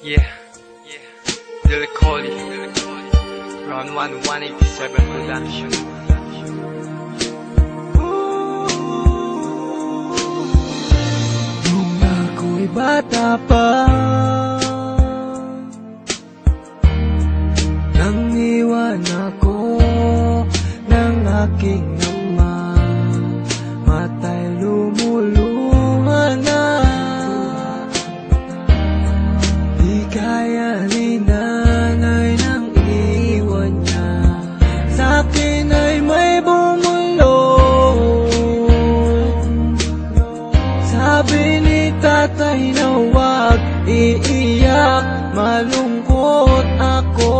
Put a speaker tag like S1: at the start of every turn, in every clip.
S1: Yeah, Lyrically, Round 1, 187 Production.
S2: Nung ako'y bata pa, nang iwan ako ng aking ama, mata'y lumuluha na. Di kaya ni nanay nang iwan niya, sa'kin ay may bumulong. Sabi ni tatay na huwag iiyak, malungkot ako,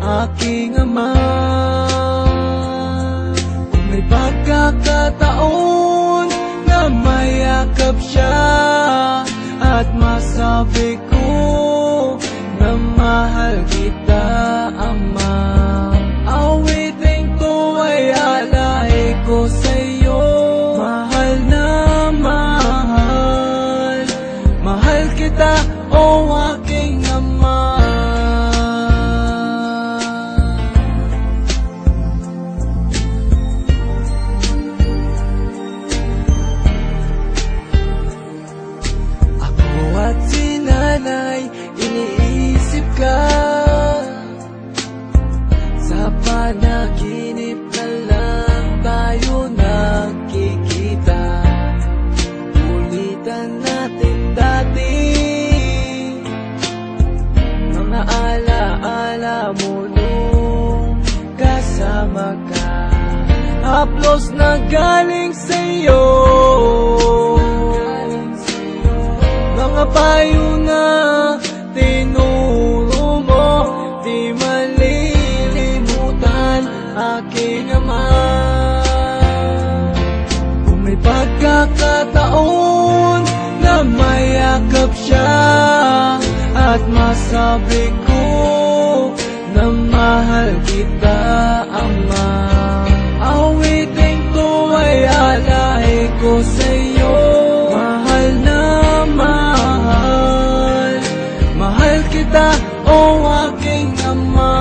S2: aking ama. Kung may pagkakataon na mayakap siya at masabi ko na mahal kita, ama, awiting to ay alay ko sa'yo. Mahal na mahal, mahal kita, o aking ama. Ako at si nanay, iniisip ka. Sa panaginip na lang tayo nakikita. Ulitan natin dati mga alaala mo nung kasama ka. Haplos na galing sa'yo, mga payo na tinuro mo, di malilimutan, aking ama. Kung may pagkakataon na mayakap siya at masabi ko na mahal kita, ama, awiting to ay alay ko sa'yo. Mahal na mahal, mahal kita, o aking ama.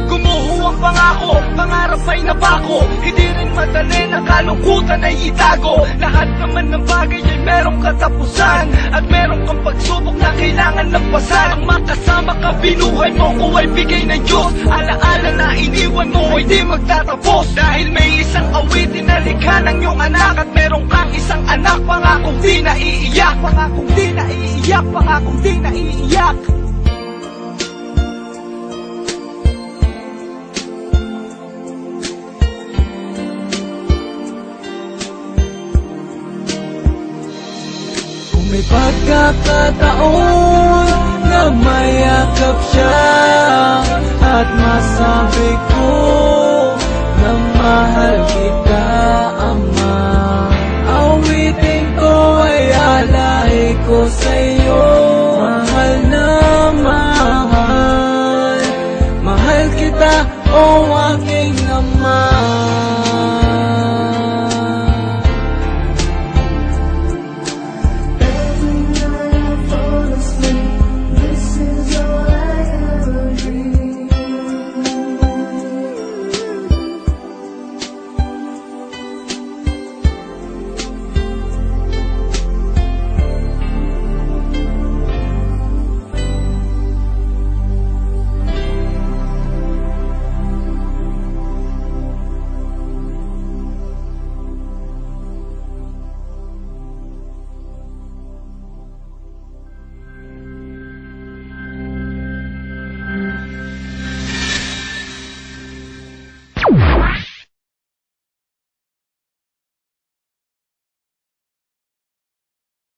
S1: Gumuho ang pangako, pangarap ay nabako. Hindi rin madali na kalungkutan ay itago. Lahat naman ng bagay ay merong katapusan, at merong kang pagsubok na kailangan lampasan. Ang makasama ka, binuhay mo ko ay bigay ng Diyos. Alaala na iniwan mo ay di magtatapos. Dahil may isang awitin na likha ng iyong anak, at merong kang isang anak, pangakong di naiiyak, pangakong di naiiyak, pangakong di naiiyak.
S2: Kung may pagkakataon na mayakap siya at masabi ko